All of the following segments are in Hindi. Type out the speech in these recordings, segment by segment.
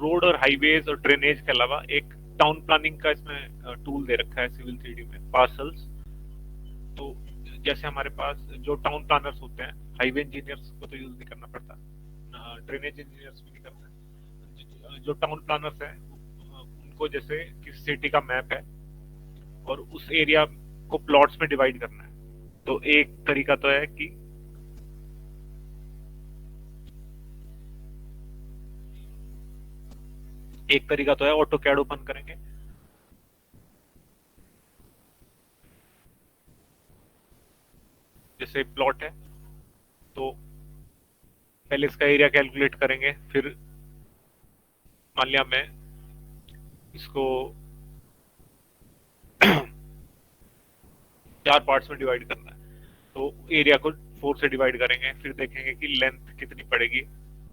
रोड और हाईवेज और ड्रेनेज के अलावा एक टाउन प्लानिंग का इसमें टूल दे रखा है सिविल 3D में, पार्सल्स। तो जैसे हमारे पास जो टाउन प्लानर्स होते हैं, हाईवे इंजीनियर्स को तो यूज नहीं करना पड़ता, ड्रेनेज इंजीनियर्स भी नहीं करते हैं। जो टाउन प्लानर्स हैं उनको जैसे किसी सिटी का मैप है और उस एरिया को प्लॉट्स में डिवाइड करना है। तो एक तरीका तो है कि ऑटो कैड ओपन करेंगे, जैसे प्लॉट है तो पहले इसका एरिया कैलकुलेट करेंगे, फिर मान लिया मैं इसको 4 पार्ट्स में डिवाइड करना है, तो एरिया को 4 से डिवाइड करेंगे, फिर देखेंगे कि लेंथ कितनी पड़ेगी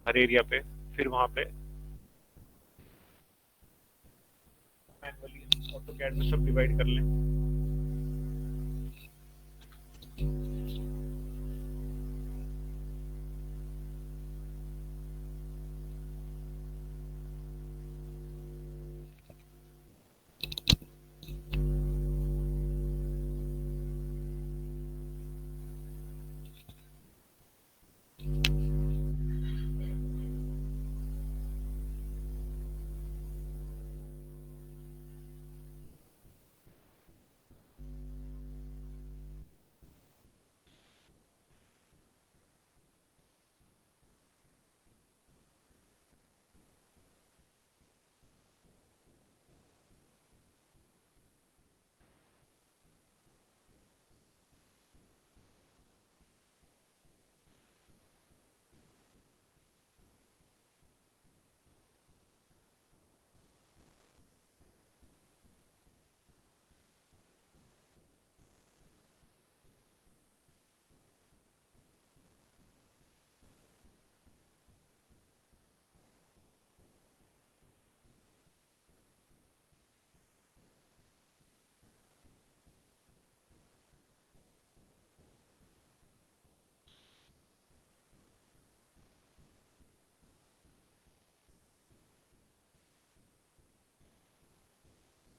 हर एरिया पे, फिर वहां पे मैनुअली ऑटो कैड में सब डिवाइड कर लें।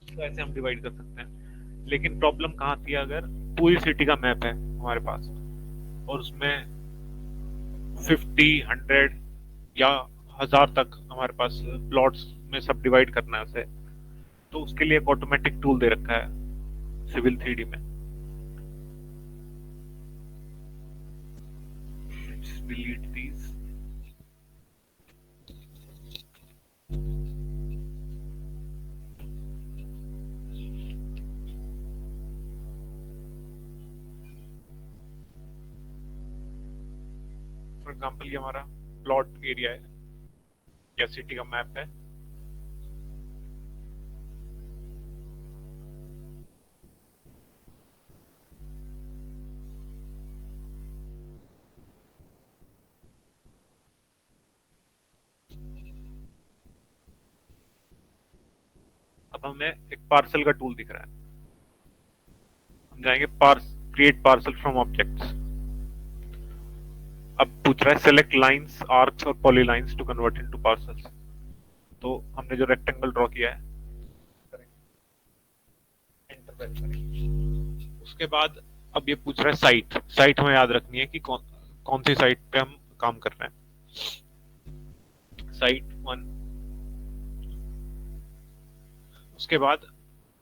तो ऐसे हम डिवाइड कर सकते हैं। लेकिन प्रॉब्लम कहाँ थी, अगर पूरी सिटी का मैप है हमारे पास और उसमें 50, 100 या 1000 तक हमारे पास प्लॉट्स में सब डिवाइड करना है उसे, तो उसके लिए एक ऑटोमेटिक टूल दे रखा है सिविल 3D में। Delete these. फॉर एग्जाम्पल ये हमारा प्लॉट एरिया है या सिटी का मैप है। अब हमें एक पार्सल का टूल दिख रहा है, हम जाएंगे क्रिएट पार्सल फ्रॉम ऑब्जेक्ट्स। अब पूछ रहा है सेलेक्ट लाइंस, आर्क्स और पॉलीलाइंस टू कन्वर्ट इनटू पार्सल्स। तो हमने जो रेक्टेंगल ड्रॉ किया है, एंटर प्रेस करेंगे। उसके बाद अब ये पूछ रहा है साइट। साइट हमें याद रखनी है कि कौन कौन सी साइट पे हम काम कर रहे हैं। साइट 1। उसके बाद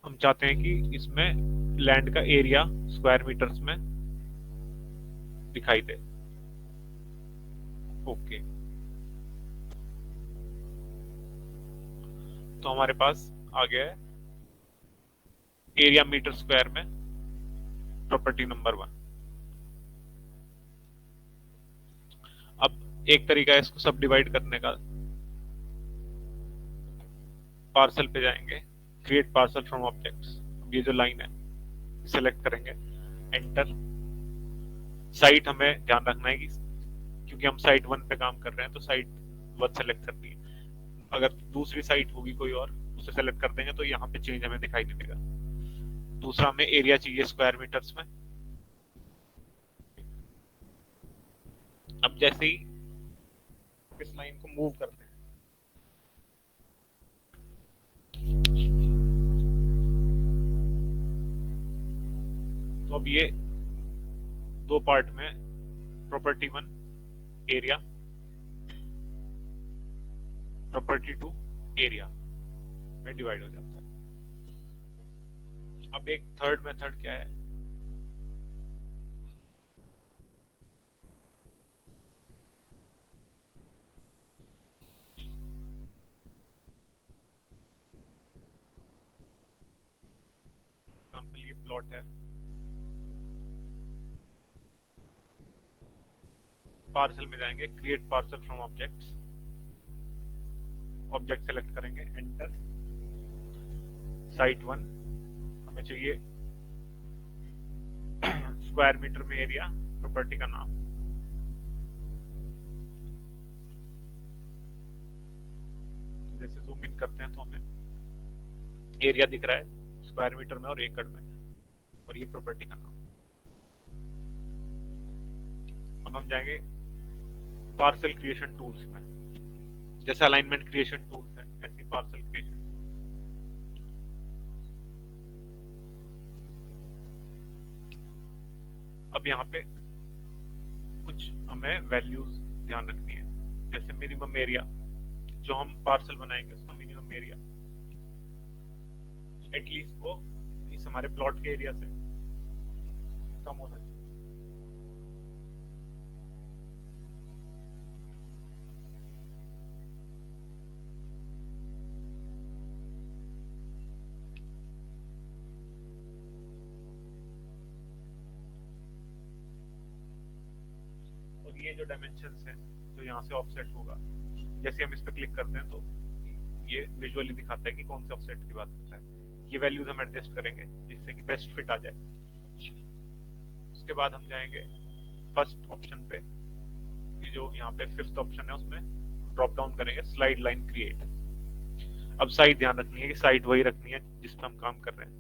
हम चाहते हैं कि इसमें लैंड का एरिया स्क्वायर मीटर्स में दिखाई दे। ओके, तो हमारे पास आ गया है एरिया मीटर स्क्वायर में, प्रॉपर्टी नंबर 1। अब एक तरीका है इसको सब डिवाइड करने का, पार्सल पे जाएंगे, क्रिएट पार्सल फ्रॉम ऑब्जेक्ट्स। ये जो लाइन है सिलेक्ट करेंगे, एंटर। साइट हमें ध्यान रखना है कि क्योंकि हम साइट 1 पे काम कर रहे हैं तो साइट 1 सेलेक्ट करनी है। अगर दूसरी साइट होगी कोई और, उसे सेलेक्ट कर देंगे तो यहाँ पे चेंज हमें दिखाई नहीं देगा। दूसरा हमें एरिया चाहिए स्क्वायर मीटर्स में। अब जैसे ही इस लाइन को मूव करते हैं अब ये दो पार्ट में प्रॉपर्टी 1 एरिया, प्रॉपर्टी 2 एरिया में डिवाइड हो जाता है। अब एक थर्ड मेथड क्या है, एग्जाम्पल ये प्लॉट है, पार्सल में जाएंगे, create parcel from objects, object select करेंगे, एंटर, साइट 1 हमें चाहिए स्क्वायर मीटर में एरिया, प्रॉपर्टी का नाम, जैसे जूम इन करते हैं तो हमें एरिया दिख रहा है स्क्वायर मीटर में और एकड़ में, और ये प्रॉपर्टी का नाम। अब हम जाएंगे पार्सल क्रिएशन टूल्स में, जैसे अलाइनमेंट क्रिएशन टूल्स है ऐसी पार्सल क्रिएशन। अब यहाँ पे कुछ हमें वैल्यूज ध्यान रखनी है, जैसे मिनिमम एरिया, जो हम पार्सल बनाएंगे उसका मिनिमम एरिया एटलीस्ट वो इस हमारे प्लॉट के एरिया से कम होना चाहिए। और ये जो डायमेंशंस हैं जो यहाँ से ऑफसेट होगा, जैसे हम इस पर क्लिक करते हैं तो ये विजुअली दिखाता है कि कौन से ऑफसेट की बात करता है। ये वैल्यूज हम एडजस्ट करेंगे जिससे कि बेस्ट फिट आ जाए। उसके बाद हम जाएंगे फर्स्ट ऑप्शन पे, ये जो यहाँ पे फिफ्थ ऑप्शन है उसमें ड्रॉप डाउन करेंगे, स्लाइड लाइन क्रिएट। अब साइड ध्यान रखनी है कि साइड वही रखनी है जिस पर हम काम कर रहे हैं।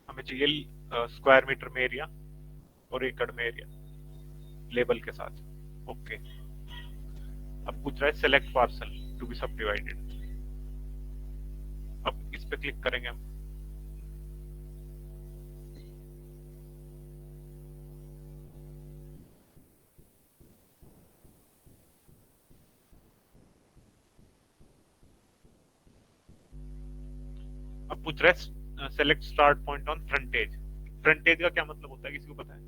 हमें चाहिए स्क्वायर मीटर में एरिया और एकड़ में एरिया लेबल के साथ। ओके, अब पूछ रहा है सेलेक्ट पार्सल टू बी सब डिवाइडेड। अब इस पे क्लिक करेंगे हम, अब पूछ रहा है सेलेक्ट स्टार्ट पॉइंट ऑन फ्रंटेज। फ्रंटेज का क्या मतलब होता है, किसी को पता है?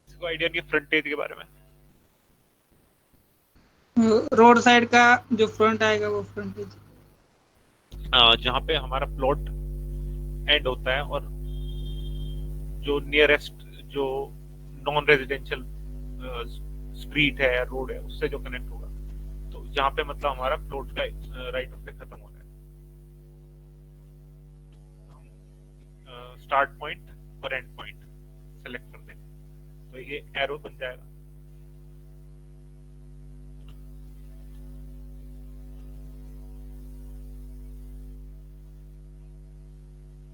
किसी को आइडिया नहीं है फ्रंटेज के बारे में? रोड साइड का जो फ्रंट आएगा वो फ्रंटेज, जहाँ पे हमारा प्लॉट एंड होता है और जो नियरेस्ट जो नॉन रेजिडेंशियल स्ट्रीट है या रोड है उससे जो कनेक्ट होगा, तो जहाँ पे मतलब हमारा प्लॉट का राइट ऑफ वे खत्म हो रहा है, स्टार्ट पॉइंट और एंड पॉइंट सेलेक्ट कर देंगे तो ये एरो बन जाएगा।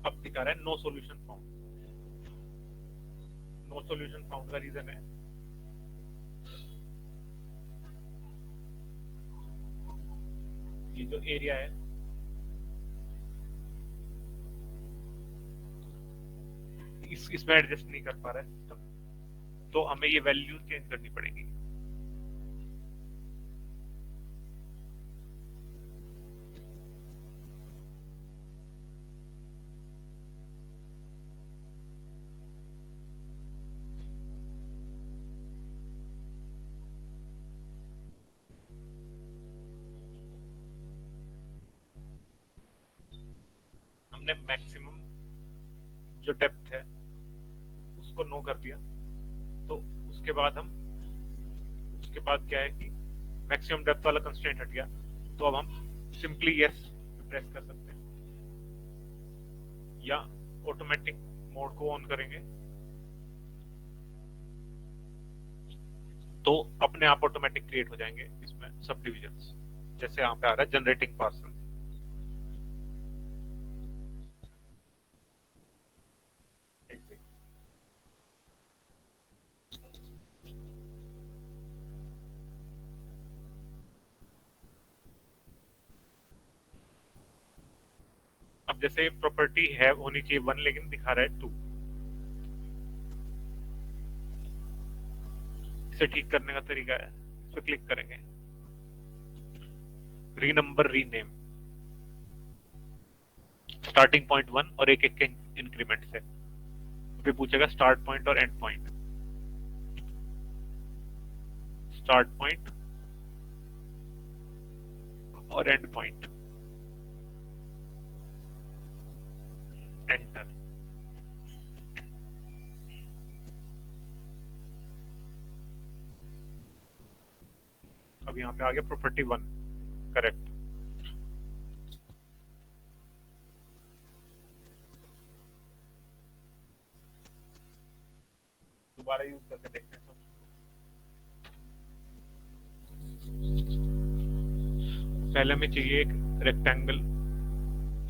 अब दिखा रहा है no solution found. No solution found का रीजन है ये जो एरिया है इसमें एडजस्ट नहीं कर पा रहा है सिस्टम, तो हमें ये वैल्यू चेंज करनी पड़ेगी। हमने मैक्सिमम जो डेप्थ है उसको नो कर दिया, तो उसके बाद क्या है कि मैक्सिमम डेप्थ वाला कंस्ट्रेंट हट गया, तो अब हम सिंपली यस प्रेस कर सकते हैं या ऑटोमेटिक मोड को ऑन करेंगे तो अपने आप ऑटोमेटिक क्रिएट हो जाएंगे इसमें सब डिविजन्स, जैसे यहाँ पे आ रहा है जनरेटिंग पार्सल। अब जैसे प्रॉपर्टी है होनी चाहिए 1 लेकिन दिखा रहा है 2। इसे ठीक करने का तरीका है, इस पर क्लिक करेंगे, रीनंबर रीनेम, स्टार्टिंग पॉइंट 1 और एक एक के इंक्रीमेंट से। फिर पूछेगा स्टार्ट पॉइंट और एंड पॉइंट। स्टार्ट पॉइंट और एंड पॉइंट, एंटर। अब यहाँ पे आ गया प्रॉपर्टी 1, करेक्ट। दोबारा यूज करके देखते हैं। पहले हमें चाहिए एक रेक्टेंगल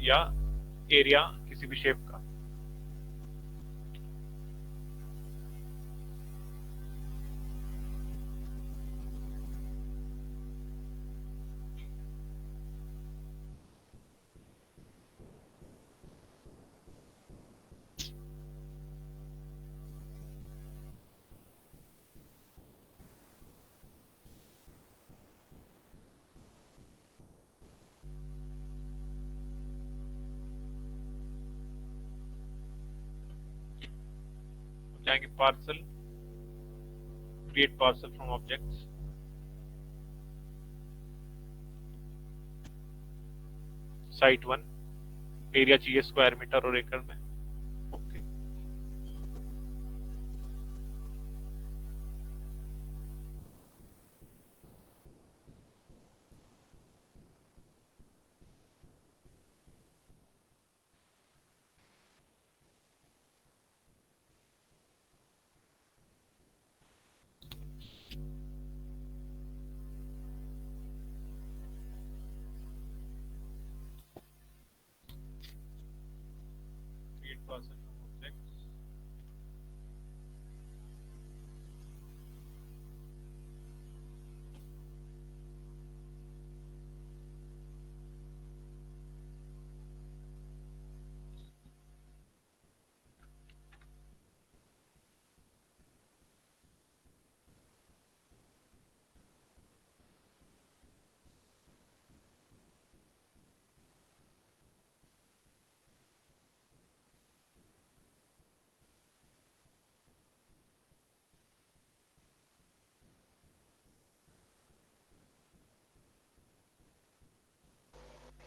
या एरिया किसी भी शेप का। जाएंगे parcel, create parcel from objects, site 1, area चाहिए स्क्वायर मीटर और एकड़ में। Okay, create parcel from objects,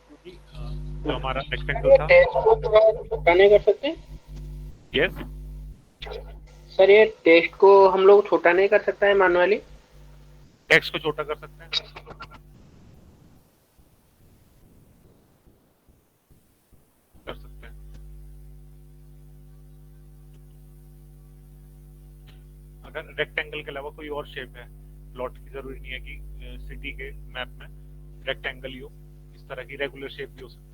क्योंकि जो हमारा रेक्टेंगल ये था। टेक्स्ट को थोड़ा छोटा नहीं कर सकते? यस, सर ये टेक्स्ट को हम लोग छोटा नहीं कर सकता है मैनुअली? टेक्स्ट को छोटा कर सकते हैं, कर सकते हैं। अगर रेक्टेंगल के अलावा कोई और शेप है, प्लॉट की जरूरी नहीं है कि सिटी के मैप में रेक्टेंगल ही हो, इस तरह की रेगुलर शेप भी हो सकती है।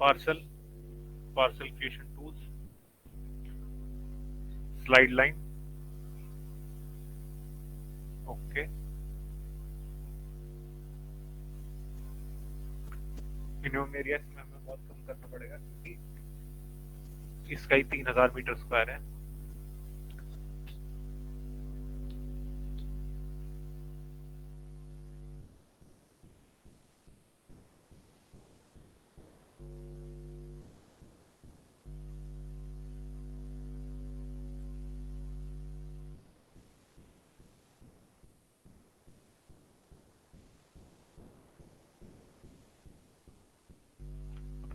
Parcel, parcel creation tools, slide line, okay. Minimum area इसमें हमें बहुत कम करना पड़ेगा क्योंकि इसका ही 3000 मीटर स्क्वायर है।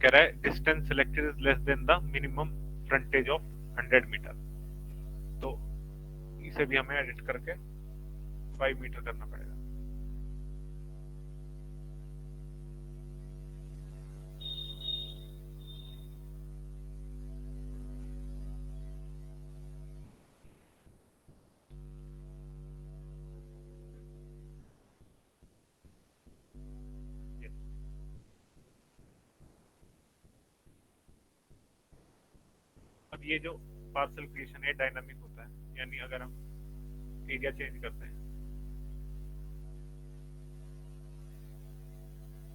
कह रहा है distance selected is less than the minimum frontage of 100 metre, तो इसे भी हमें एडिट करके 5 मीटर करना पड़ेगा। अब ये जो पार्सल क्रिएशन है डायनामिक होता है, यानी अगर हम एरिया चेंज करते हैं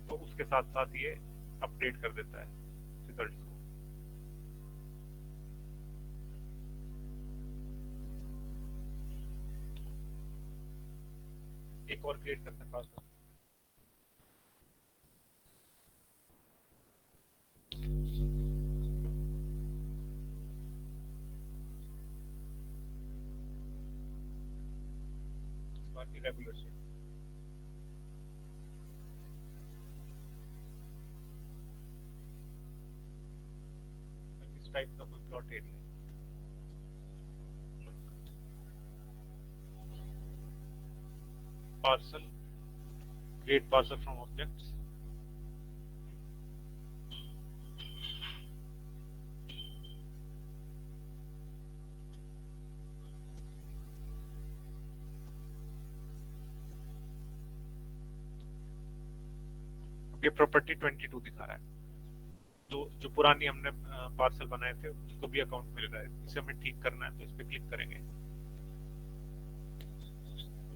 तो उसके साथ साथ ये अपडेट कर देता है रिजल्ट्स को। एक और क्रिएट करते हैं पार्सल। बाकी रेगुलर शेप इस टाइप का कोई plot area parcel, create parcel from objects, ये प्रॉपर्टी 22 दिखा रहा है, तो जो पुरानी हमने पार्सल बनाए थे उसको भी अकाउंट मिल रहा है। इसे हमें ठीक करना है तो इस पे क्लिक करेंगे,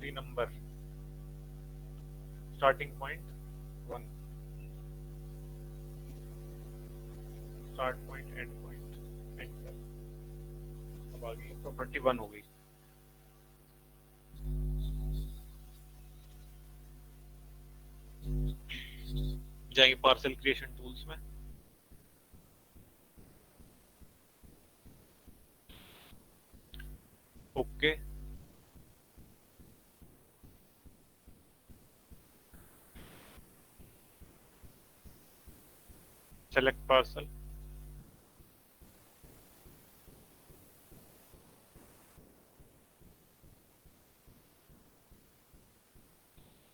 renumber, starting point 1, start point, end point, enter. अब आगे प्रॉपर्टी 1 हो गई। जाएंगे पार्सल क्रिएशन टूल्स में, okay, select parcel,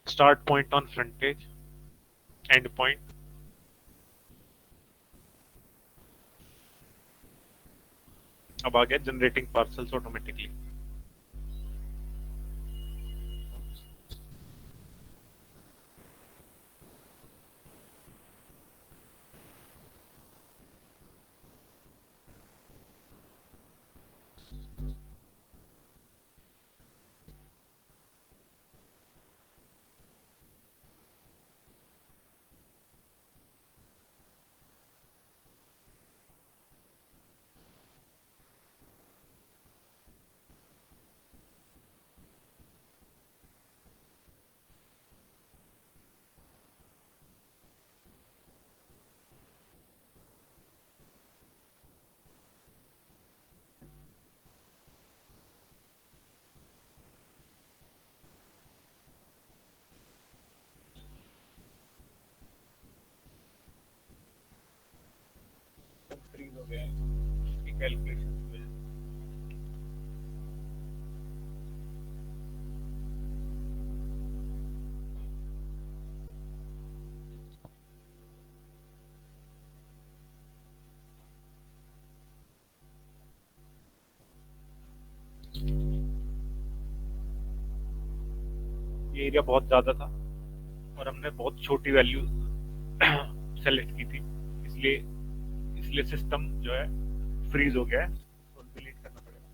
start point on frontage, end point, अब आ गया जनरेटिंग पार्सल्स ऑटोमेटिकली। फ्रीज हो गया इसकी कैलकुलेशन में। ये एरिया बहुत ज्यादा था और हमने बहुत छोटी वैल्यू सेलेक्ट की थी, इसलिए इसलिए सिस्टम जो है फ्रीज हो गया है और डिलीट करना पड़ेगा।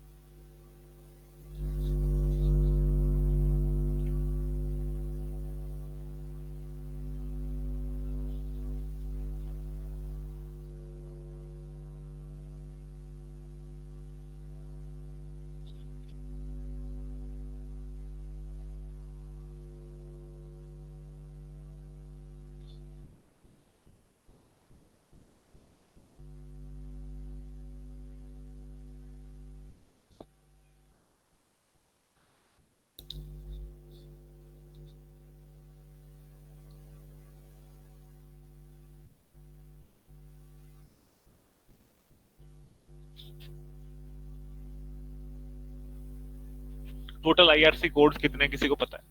टोटल आईआरसी कोड्स कितने किसी को पता है?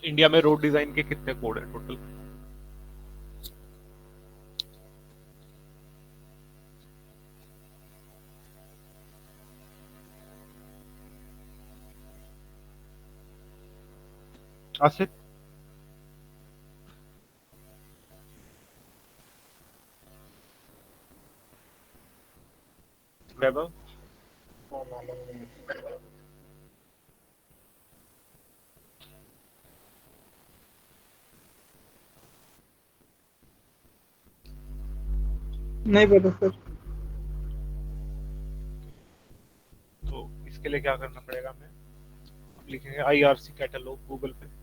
इंडिया में रोड डिजाइन के कितने कोड है टोटल? आसिफ, वैभव, नहीं पता सर। तो इसके लिए क्या करना पड़ेगा, हमें लिखेंगे IRC कैटलॉग गूगल पे,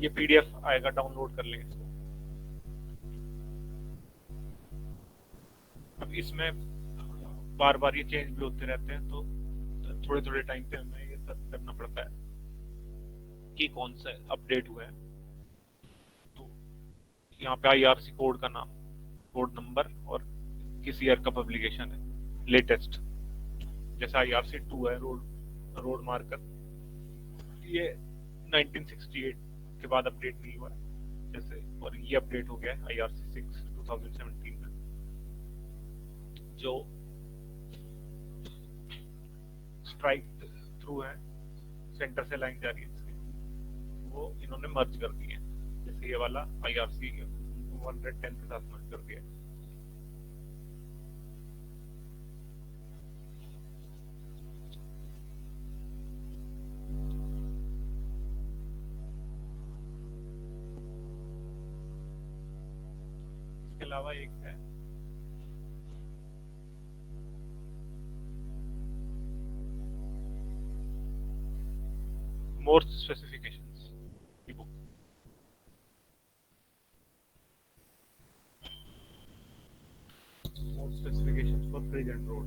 ये PDF आएगा, डाउनलोड कर लेंगे इसको। अब इसमें बार बार ये चेंज भी होते रहते हैं, तो थोड़े थोड़े टाइम पे हमें ये सर्च करना पड़ता है कि कौन सा अपडेट हुआ है। तो यहाँ पे IRC कोड का नाम, कोड नंबर और किस ईयर का पब्लिकेशन है लेटेस्ट। जैसे IRC 2 है, रोड मार्कर, ये 1968 के बाद अपडेट नहीं हुआ है जैसे, और ये अपडेट हो गया है IRC 6 2017 में, जो स्ट्राइक थ्रू है, सेंटर से लाइन जा रही है इसकी, वो इन्होंने मर्ज कर दी है। जैसे ये वाला IRC 110 के साथ मर्ज कर दिया। इसके अलावा एक है मोर स्पेसिफिकेशंस की book. More specifications for bridge and road.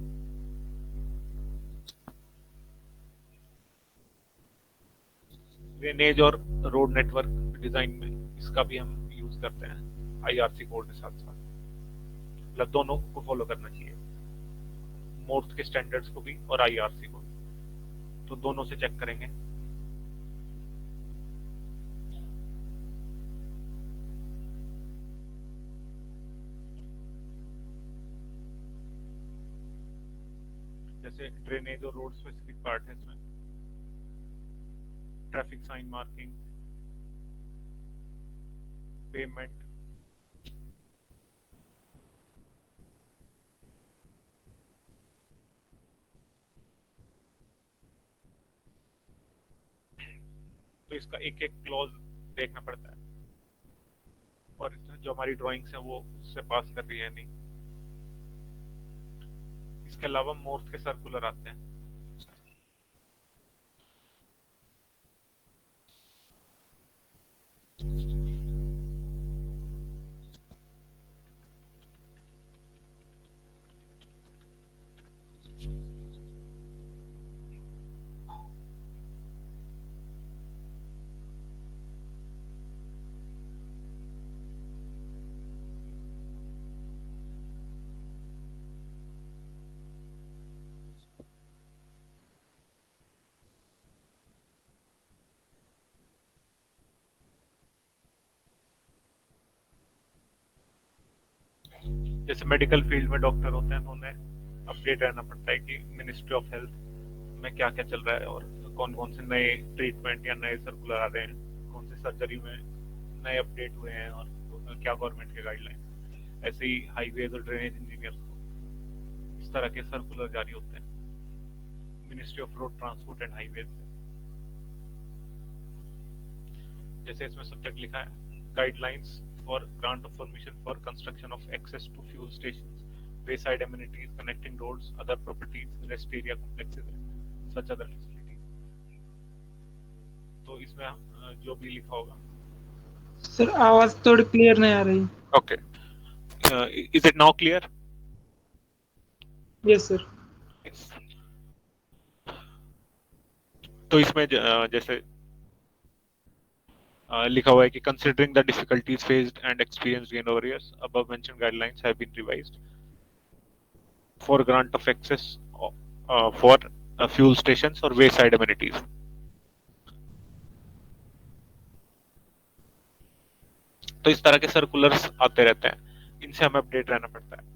Drainage और रोड नेटवर्क डिजाइन में इसका भी हम यूज करते हैं IRC कोड के साथ साथ। मतलब दोनों को फॉलो करना चाहिए, मोर्स के स्टैंडर्ड्स को भी और IRC को। तो दोनों से चेक करेंगे। जैसे ड्रेनेज और रोड स्पेसिफिक पार्ट है इसमें, ट्रैफिक साइन मार्किंग, पेमेंट, तो इसका एक एक क्लॉज देखना पड़ता है, और जो हमारी ड्राइंग्स है वो उससे पास कर रही है नहीं। इसके अलावा मोर्स के सर्कुलर आते हैं। जैसे मेडिकल फील्ड में डॉक्टर होते हैं तो उन्हें अपडेट रहना पड़ता है कि मिनिस्ट्री ऑफ हेल्थ में क्या क्या चल रहा है, और कौन कौन से नए ट्रीटमेंट या नए सर्कुलर आ रहे हैं, कौन से सर्जरी में नए अपडेट हुए हैं, और क्या गवर्नमेंट के गाइडलाइन। ऐसे ही हाईवेज और ड्रेनेज इंजीनियर्स को इस तरह के सर्कुलर जारी होते हैं ministry of road transport and highways से। जैसे इसमें सब्जेक्ट लिखा है, guidelines for grant of permission for construction of access to fuel stations, wayside amenities, connecting roads, other properties, rest area complexes, such other facilities। तो इसमें जो भी लिखा होगा। सर आवाज थोड़ी क्लियर नहीं आ रही। Okay, is it now clear? Yes sir. Yes. तो इसमें जैसे लिखा हुआ है कि considering the difficulties faced and experienced in over years, above mentioned guidelines have been revised for grant of access for fuel stations or wayside amenities। तो इस तरह के सर्कुलर्स आते रहते हैं इनसे हमें अपडेट रहना पड़ता है।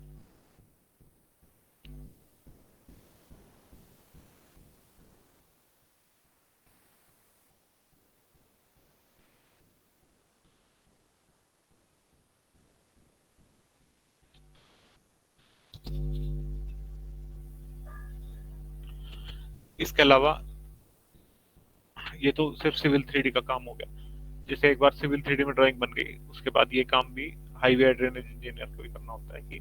इसके अलावा ये तो सिर्फ सिविल 3D का काम हो गया। जैसे एक बार सिविल 3D में ड्राइंग बन गई, उसके बाद ये काम भी हाईवे ड्रेनेज इंजीनियर को भी करना होता है कि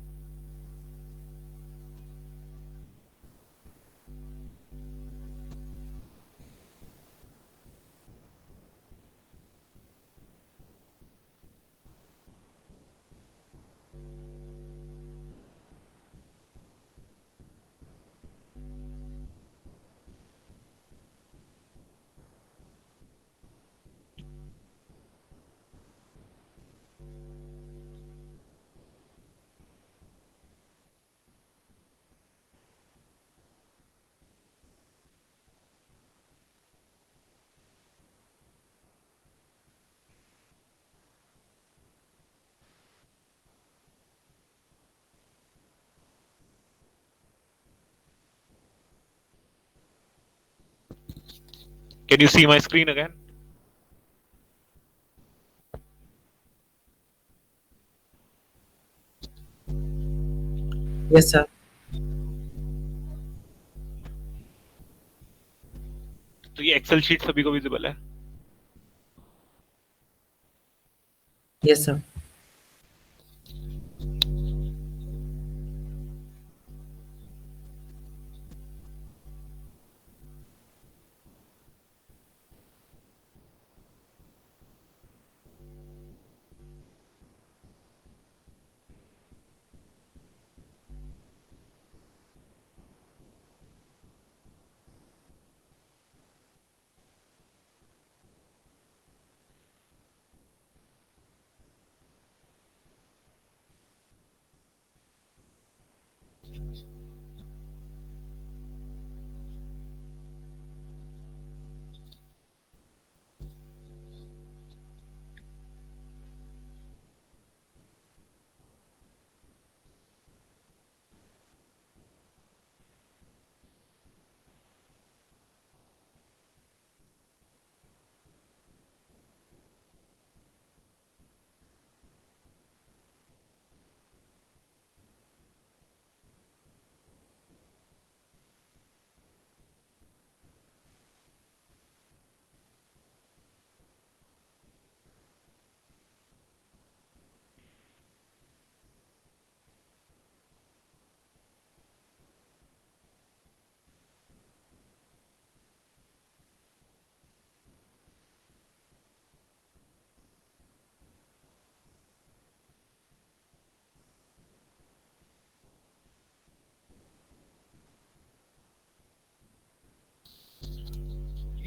can you see my screen again? Yes, sir. तो ये एक्सेल शीट सभी को विजिबल है? Yes, sir.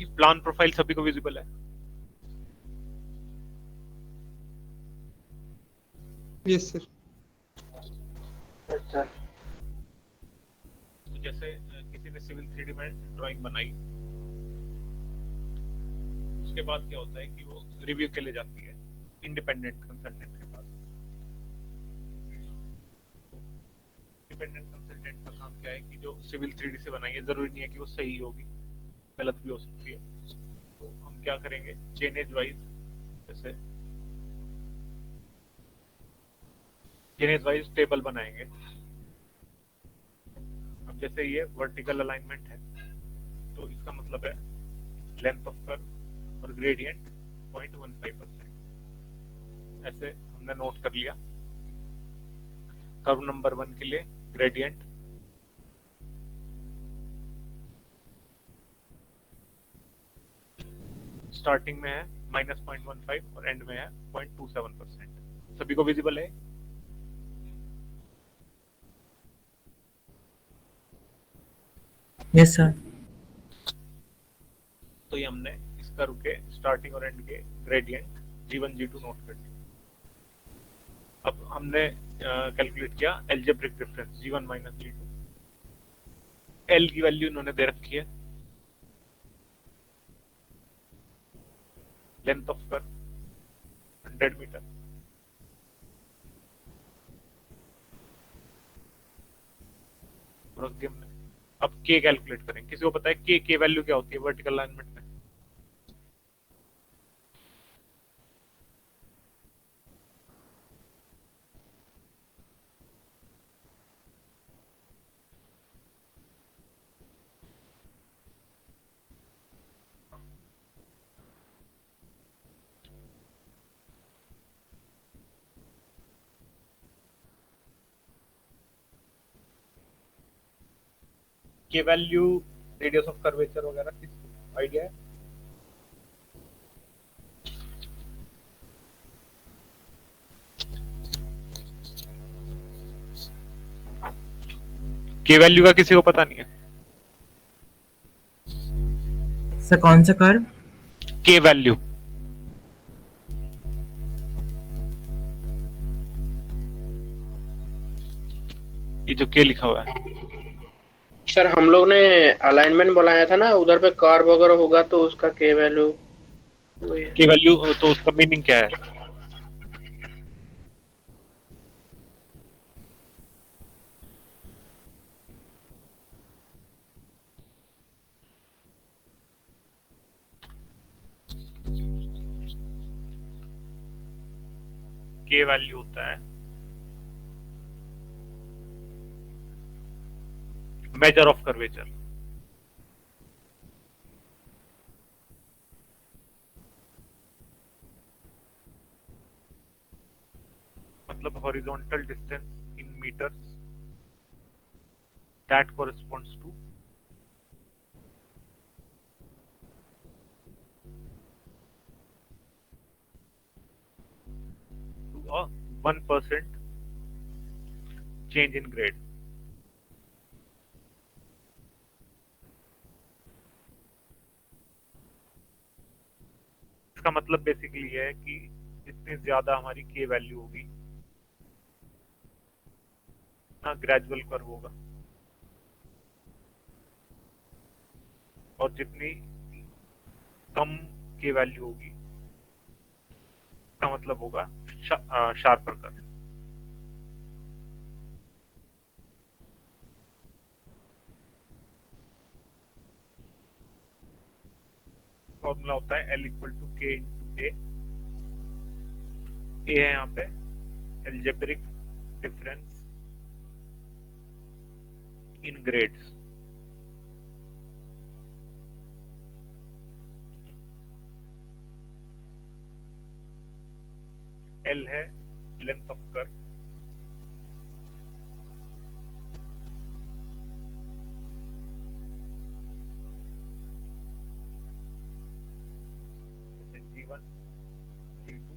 ये प्लान प्रोफाइल सभी को विजिबल है? Yes sir. अच्छा, तो जैसे किसी ने सिविल 3D में ड्राइंग बनाई, उसके बाद क्या होता है कि वो रिव्यू के लिए जाती है इंडिपेंडेंट कंसल्टेंट के पास। इंडिपेंडेंट कंसल्टेंट का काम क्या है कि जो सिविल 3D से बनाई है, जरूरी नहीं है कि वो सही होगी, गलत भी हो सकती है। तो हम क्या करेंगे, चेन एज वाइज, जैसे चेन एज वाइज टेबल बनाएंगे। अब जैसे ये वर्टिकल अलाइनमेंट है, तो इसका मतलब है लेंथ ऑफ कर्व और ग्रेडियंट 0.15%। ऐसे हमने नोट कर लिया। कर्व नंबर 1 के लिए ग्रेडियंट स्टार्टिंग में है -0.15 और एंड में है 0.27%। सभी को विजिबल है? Yes, sir. तो ये हमने इस कर्व के स्टार्टिंग और एंड के ग्रेडियंट G1 G2 नोट कर दिए। अब हमने कैलकुलेट किया algebraic difference G1 minus G2। L की वैल्यू इन्होंने दे रखी है, लेंथ ऑफ कर्व 100 मीटर, रख दी हमने। अब के कैलकुलेट करें। किसी को पता है के वैल्यू क्या होती है वर्टिकल अलाइनमेंट में? के वैल्यू, रेडियस ऑफ कर्वेचर वगैरह, किस आइडिया है? के वैल्यू का किसी को पता नहीं है? सर कौन सा कर्व? के वैल्यू। ये जो के लिखा हुआ है। सर हम लोग ने अलाइनमेंट बनाया था ना, उधर पे कार वगैरह होगा तो उसका के वैल्यू वही है। के वैल्यू तो उसका मीनिंग क्या है? के वैल्यू होता है मेजर ऑफ कर्वेचर। मतलब horizontal distance in metres that corresponds to a 1% change in grade। इसका मतलब बेसिकली ये है कि जितनी ज्यादा हमारी के वैल्यू होगी ना ग्रेजुअल कर्व होगा, और जितनी कम के वैल्यू होगी इसका मतलब होगा शार्पर कर्व। फॉर्मूला होता है L इक्वल टू के इंटू ए है यहाँ पे algebraic difference in grades. L है length of curve, G1 G2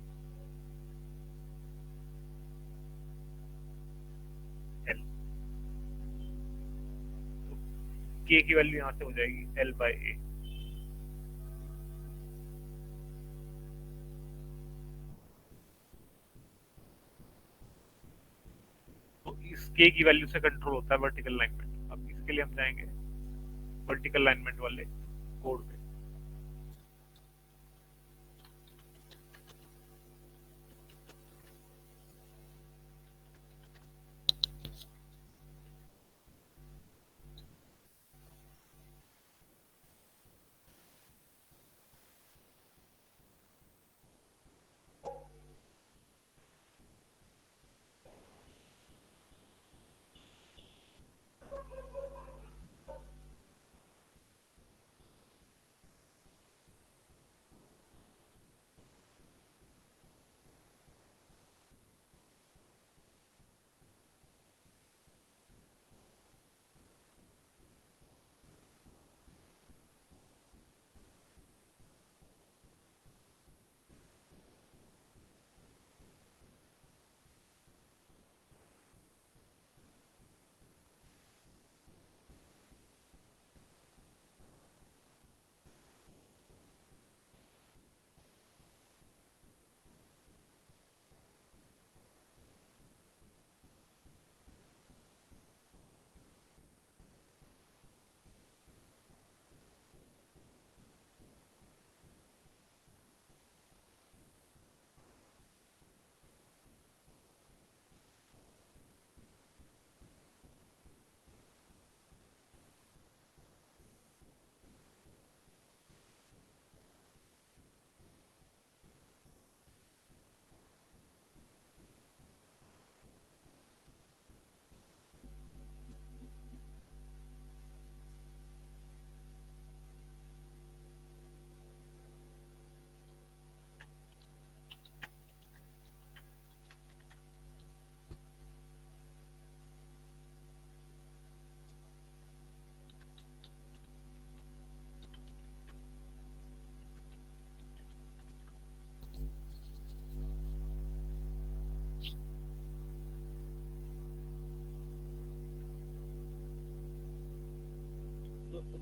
L। तो K की वैल्यू यहाँ से हो जाएगी L बाय A। तो इस K की वैल्यू से कंट्रोल होता है वर्टिकल अलाइनमेंट। अब इसके लिए हम जाएंगे वर्टिकल अलाइनमेंट वाले कोड पे।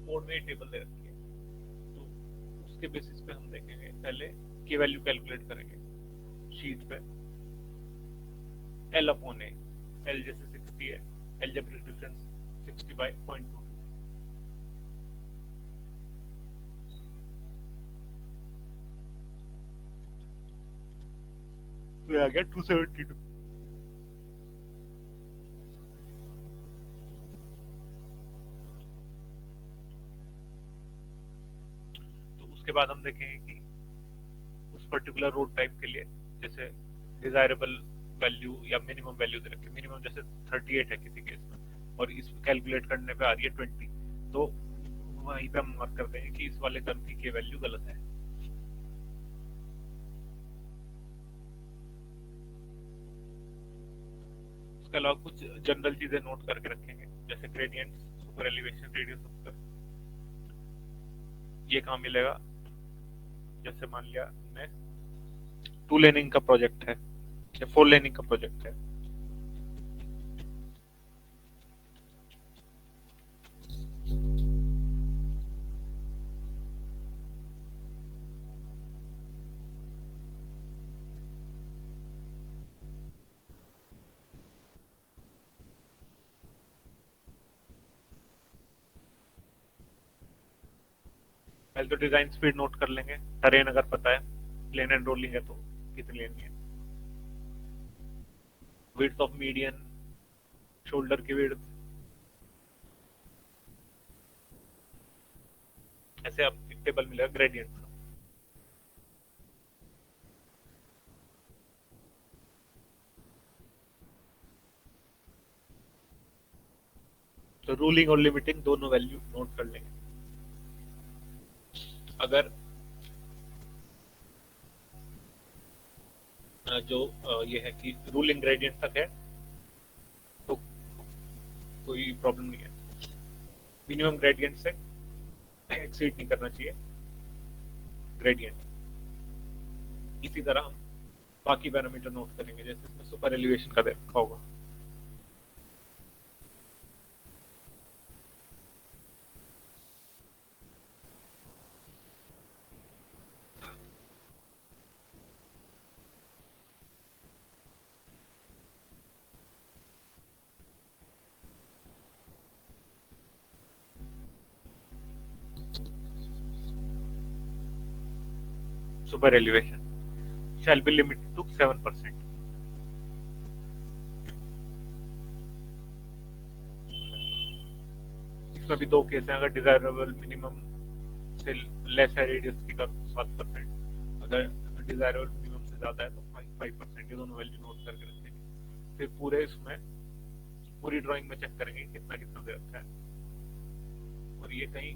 कोड में टेबल दे रखी है, तो उसके बेसिस पे हम देखेंगे। पहले की वैल्यू कैलकुलेट करेंगे शीट पे, L अपॉन ए, L जैसे 60 है, एल्जेब्रिक डिफरेंस 60 बाय 0.2, तो ये आ गया 272। तो उसके बाद हम देखेंगे कि उस पर्टिकुलर रोड टाइप के लिए जैसे डिजायरेबल वैल्यू या मिनिमम वैल्यू दे रखी है, मिनिमम जैसे 38 है किसी केस में और इस कैलकुलेट करने पे आ रही है 20, तो वहीं पे हम मार्क करते हैं कि इस वाले कर्व की वैल्यू गलत है। उसके अलावा कुछ जनरल चीजें नोट करके रखेंगे, जैसे gradient, super elevation, radius of curve. ये कहाँ मिलेगा? जैसे मान लिया हमने 2 लेनिंग का प्रोजेक्ट है या 4 लेनिंग का प्रोजेक्ट है, पहले तो डिजाइन स्पीड नोट कर लेंगे, टरेन अगर पता है, प्लेन एंड रोलिंग है तो कितनी लेनी है, विड्थ ऑफ मीडियन, शोल्डर की विड्थ, ऐसे आप एक टेबल मिलेगा ग्रेडियंट का। तो रूलिंग और लिमिटिंग दोनों वैल्यू नोट कर लेंगे। अगर जो ये है कि रूलिंग ग्रेडियंट तक है तो कोई प्रॉब्लम नहीं है, मिनिमम ग्रेडियंट से एक्सीड नहीं करना चाहिए ग्रेडियंट। इसी तरह हम बाकी पैरामीटर नोट करेंगे, जैसे इसमें सुपर एलिवेशन का दे रखा होगा, super elevation shall be limited to 7%। इसमें भी दो केस हैं, अगर डिजायरेबल मिनिमम से लेस है रेडियस की कर्व 7%, अगर डिजायरेबल मिनिमम से ज्यादा है तो 5%। ये दोनों वैल्यू नोट करके रखेंगे। फिर पूरे इसमें पूरी ड्राइंग में चेक करेंगे कितना कितना दे रखा है, और ये कहीं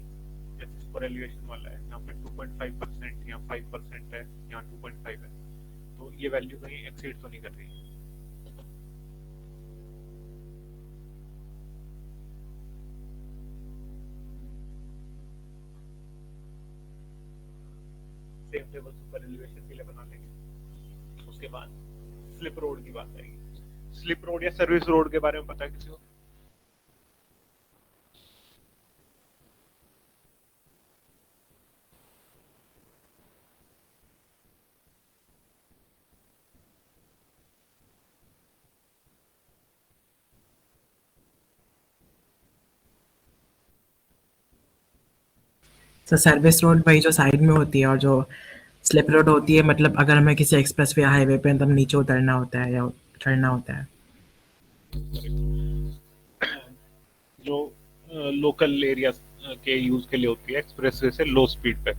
जैसे सुपर एलिवेशन वाला है यहाँ पे 2.5%, यहाँ 5% है, यहाँ 2.5 है, तो ये वैल्यू कहीं एक्सीड तो नहीं कर रही है। सेम टेबल सुपर एलिवेशन के लिए बना लेंगे। उसके बाद स्लिप रोड की बात आएगी। स्लिप रोड या सर्विस रोड के बारे में पता है किसी को? सर सर्विस रोड वही जो साइड में होती है, और जो स्लिप रोड होती है मतलब अगर हमें किसी एक्सप्रेस वे हाईवे पे एकदम नीचे उतरना होता है या चढ़ना होता है। जो लोकल एरिया के यूज के लिए होती है, एक्सप्रेसवे से लो स्पीड पे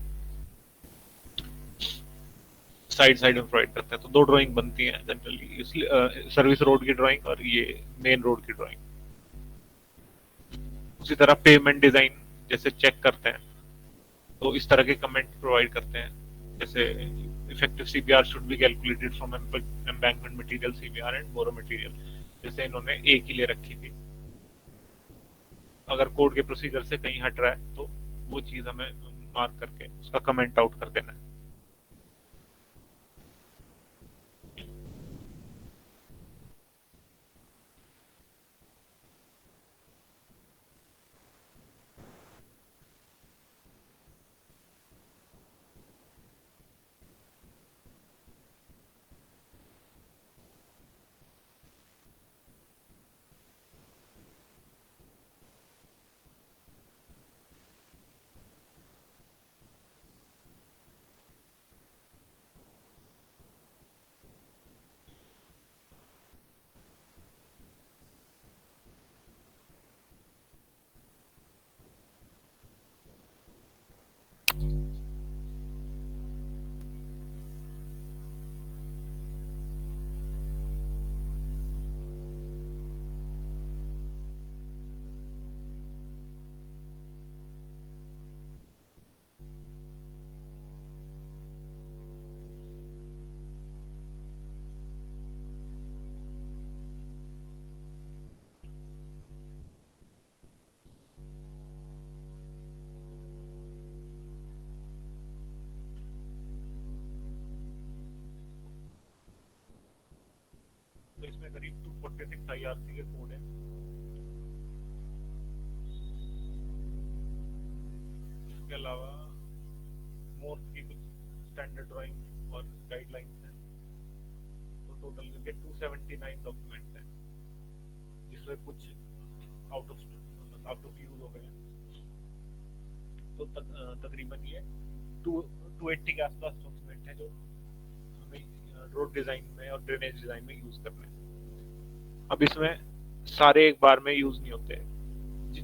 साइड में प्रोवाइड करते हैं, तो दो ड्राइंग बनती हैं जनरली, इसलिए सर्विस रोड की ड्राइंग और ये मेन रोड की ड्राइंग। उसी तरह पेमेंट डिजाइन जैसे चेक करते हैं तो इस तरह के कमेंट प्रोवाइड करते हैं, जैसे effective CBR should be calculated from embankment material CBR and borrow material, जैसे इन्होंने एक ही ले रखी थी। अगर कोड के प्रोसीजर से कहीं हट रहा है तो वो चीज हमें मार्क करके उसका कमेंट आउट कर देना है। इसमें करीब 246 IRC के कोड है। इसके अलावा मोर की कुछ स्टैंडर्ड ड्राइंग और गाइडलाइंस हैं। तो टोटल करके 279 डॉक्यूमेंट्स हैं, जिसमें कुछ आउट ऑफ यूज हो गए हैं। तो तकरीबन ये 280 के आसपास डॉक्यूमेंट है जो हमें रोड डिजाइन में और ड्रेनेज डिजाइन में यूज करने हैं। अब इसमें सारे एक बार में यूज नहीं होते।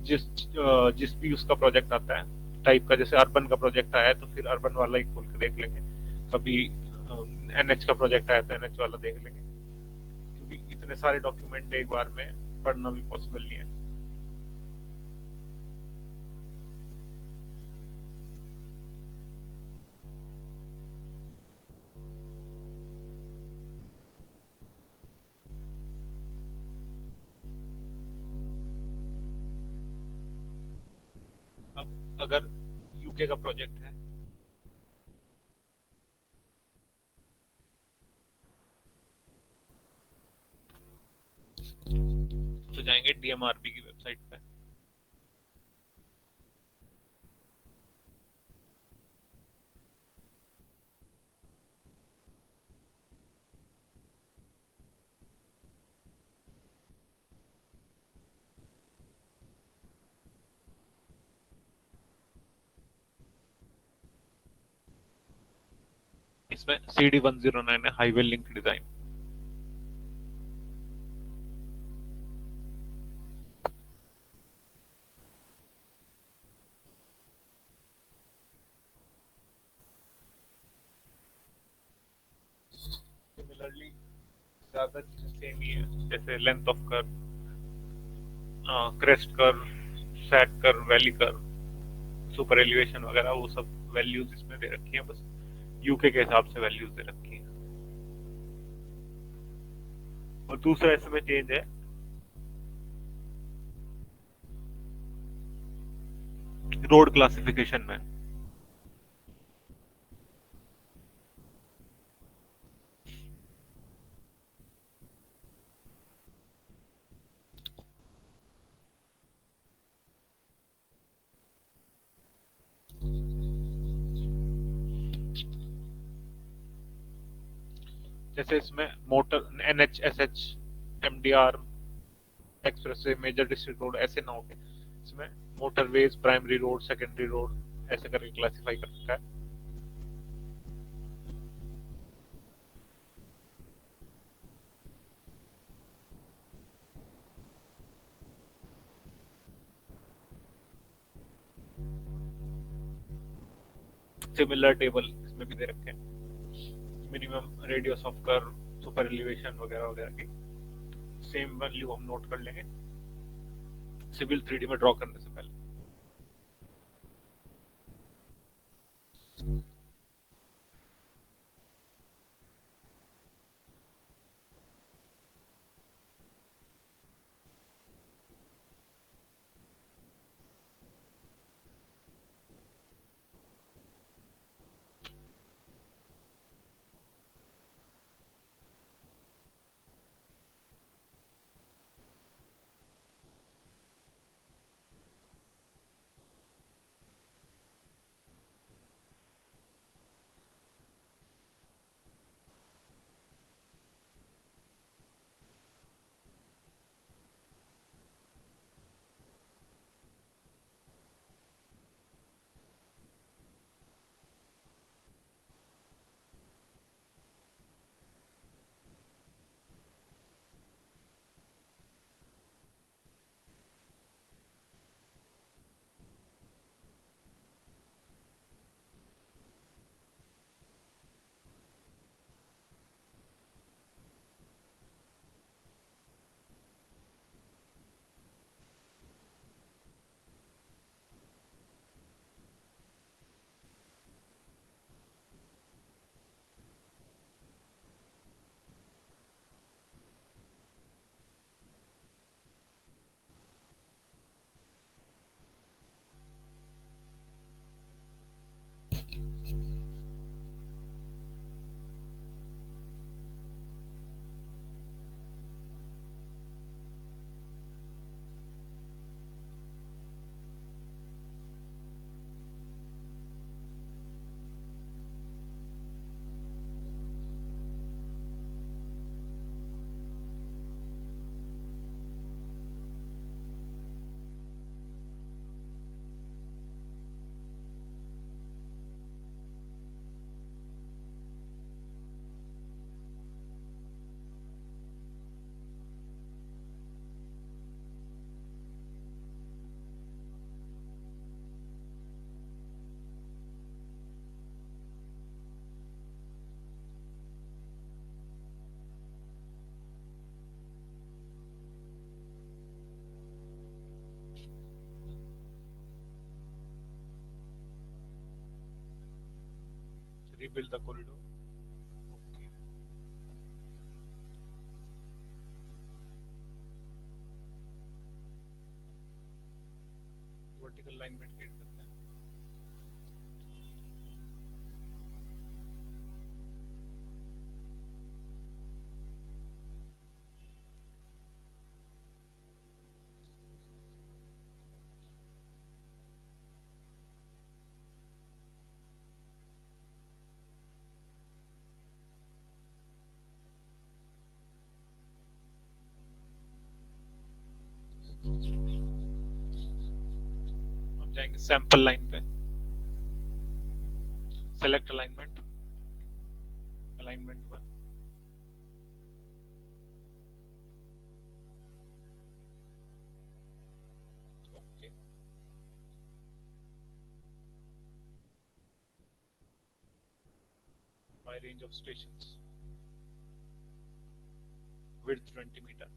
जिस भी उसका प्रोजेक्ट आता है टाइप का, जैसे अर्बन का प्रोजेक्ट आया है तो फिर अर्बन वाला ही खोल के देख लेंगे, कभी NH का प्रोजेक्ट आया तो NH वाला देख लेंगे, क्योंकि इतने सारे डॉक्यूमेंट एक बार में पढ़ना भी पॉसिबल नहीं है। अब अगर UK का प्रोजेक्ट है तो जाएंगे DMRB की वेबसाइट पे। इसमें CD109 है, हाईवे लिंक डिजाइन। सिमिलरली ज्यादा चीजें सेम ही है, जैसे length of curve, crest curve, sag curve, valley curve, super elevation वगैरह, वो सब वैल्यूज इसमें दे रखी है। बस UK के हिसाब से वैल्यूज दे रखी है। और दूसरा इसमें चेंज है, रोड क्लासिफिकेशन में। जैसे इसमें motor, NH, SH, MDR, expressway, major district road ऐसे ना होके इसमें motorways, primary road, secondary road ऐसे करके क्लासिफाई कर रखा है। सिमिलर टेबल इसमें भी दे रखे हैं, minimum radius of curve, super elevation वगैरह वगैरह की सेम वैल्यू हम नोट कर लेंगे सिविल 3D में ड्रॉ करने से पहले। rebuild the corridor. Okay. Vertical alignment create करते हैं. अब जाएंगे सैंपल लाइन पे. Select alignment. Alignment 1. Okay. By range of stations. Width 20 meter.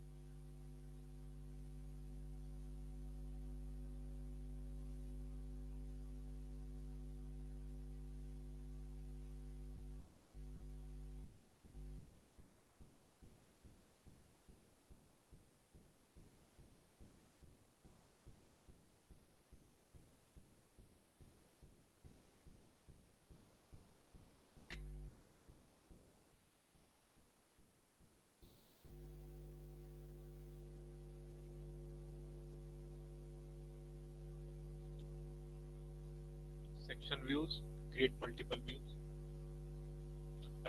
Section views, create multiple views.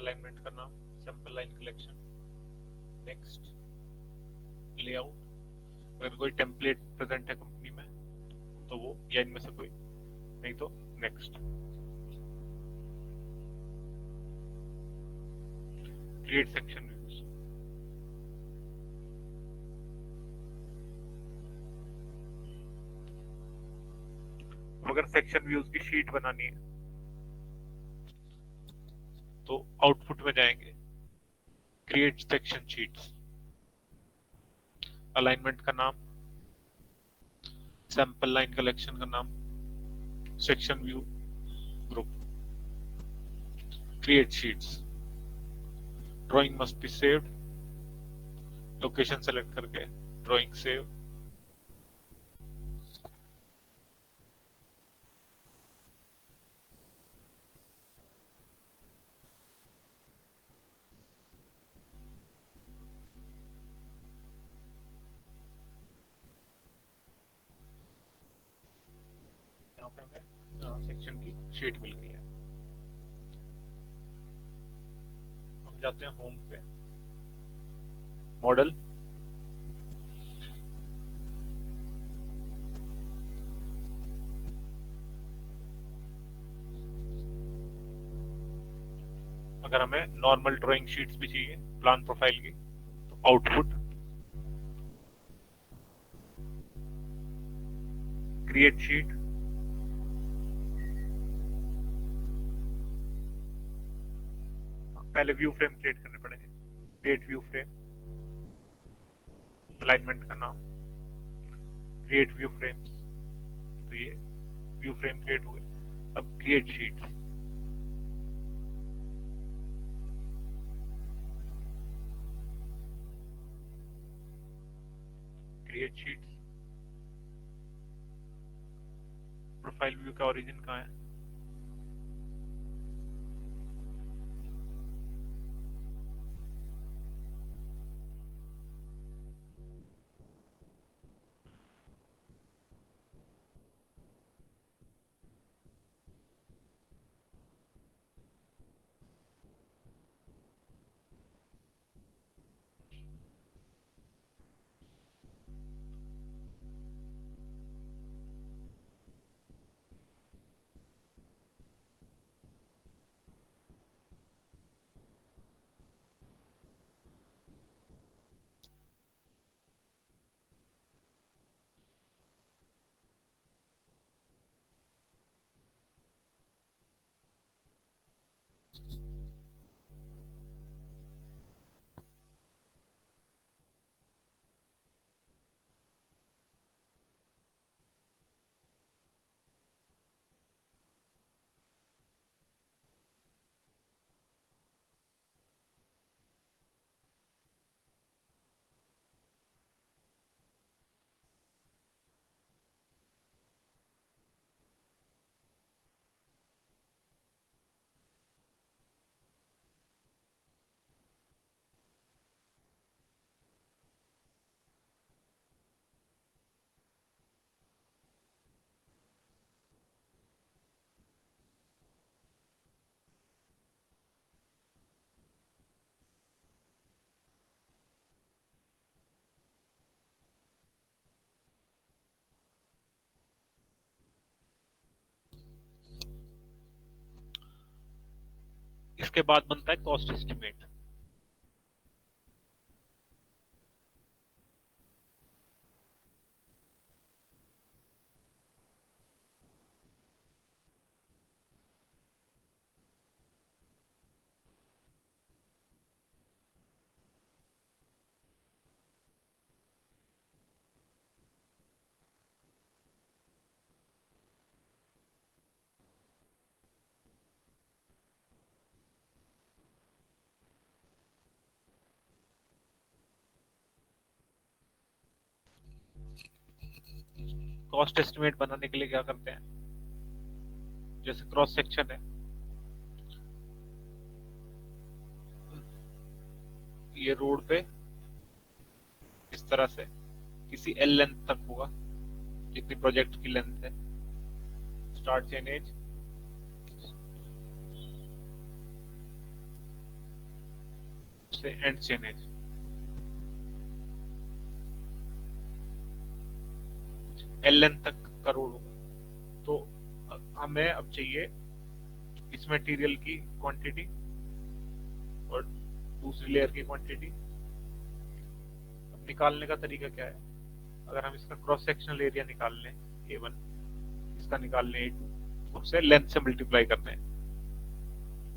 Alignment का नाम sample line collection. Next, layout. अगर कोई टेम्पलेट प्रेजेंट है कंपनी में तो वो, या इनमें से कोई, नहीं तो नेक्स्ट. Create section views. अगर सेक्शन व्यूज की शीट बनानी है तो आउटपुट में जाएंगे, क्रिएट सेक्शन शीट्स. अलाइनमेंट का नाम, सैंपल लाइन कलेक्शन का नाम, section view group. Create sheets. Drawing must be saved. Location select करके ड्राइंग सेव. यहाँ पे हमें सेक्शन की शीट मिल गई है. हम जाते हैं होम पे. मॉडल, अगर हमें नॉर्मल ड्राइंग शीट्स भी चाहिए प्लान प्रोफाइल की तो आउटपुट, क्रिएट शीट. पहले व्यू फ्रेम क्रिएट करने पड़ेंगे. Create view frame. अलाइनमेंट का नाम, क्रिएट व्यू फ्रेम्स. तो ये व्यू फ्रेम क्रिएट हुए. अब create sheet. Create sheets. Profile view का ओरिजिन कहाँ है? उसके बाद बनता है कॉस्ट एस्टिमेट। कॉस्ट एस्टिमेट बनाने के लिए क्या करते हैं, जैसे क्रॉस सेक्शन है, ये रोड पे इस तरह से किसी एल लेंथ तक होगा, जितनी प्रोजेक्ट की लेंथ है, स्टार्ट चेन एज से end chainage. L length तक का रोड होगा। तो हमें अब चाहिए इस मटेरियल की क्वांटिटी और दूसरी लेयर की क्वांटिटी। अब निकालने का तरीका क्या है, अगर हम इसका क्रॉस सेक्शनल एरिया निकाल लें A1, इसका निकाल लें A2, उससे लेंथ से मल्टीप्लाई करते हैं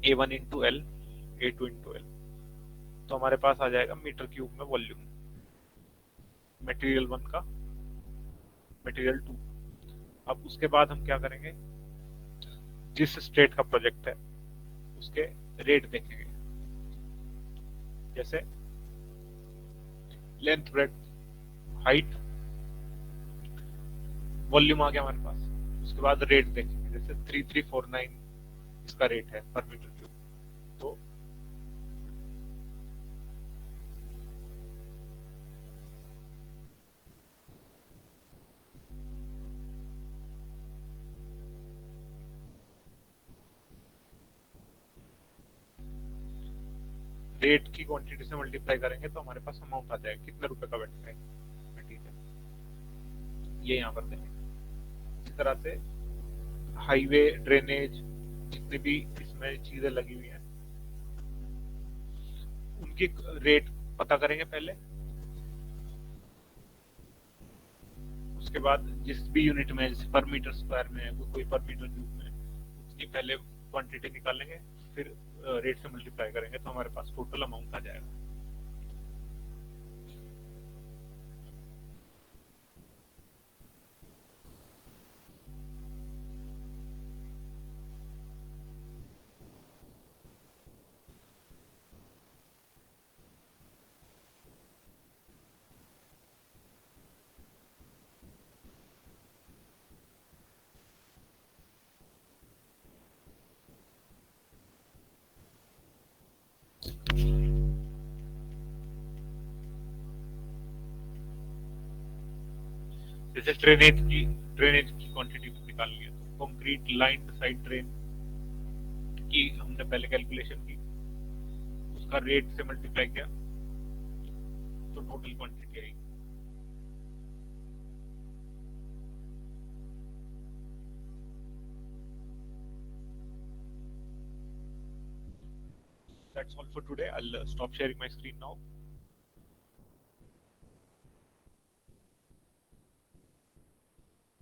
A1 into L, A2 into L, तो हमारे पास आ जाएगा मीटर क्यूब में वॉल्यूम मटेरियल 1 का, मटेरियल 2। अब उसके बाद हम क्या करेंगे, जिस स्टेट का प्रोजेक्ट है उसके रेट देखेंगे, जैसे लेंथ, ब्रेड्थ, हाइट, वॉल्यूम आ गया हमारे पास। उसके बाद रेट देखेंगे, जैसे 3349 इसका रेट है पर मीटर क्यूब। तो रेट की क्वांटिटी से मल्टीप्लाई करेंगे तो हमारे पास अमाउंट आ जाएगा कितने रुपए का बैठता है मटेरियल, ये यहाँ पर देंगे। इसी तरह से हाईवे, ड्रेनेज, जितनी भी इसमें चीजें लगी हुई हैं उनकी रेट पता करेंगे पहले। उसके बाद जिस भी यूनिट में, जैसे पर मीटर स्क्वायर में है, कोई पर मीटर क्यूब में, उसकी पहले क्वांटिटी निकालेंगे, फिर रेट से मल्टीप्लाई करेंगे तो हमारे पास टोटल अमाउंट आ जाएगा। जैसे ड्रेनेज की क्वांटिटी निकालनी है तो कंक्रीट लाइन साइड ड्रेन की हमने पहले कैलकुलेशन की, उसका रेट से मल्टीप्लाई किया तो टोटल क्वांटिटी आएगी। That's all for today. I'll stop sharing my screen now.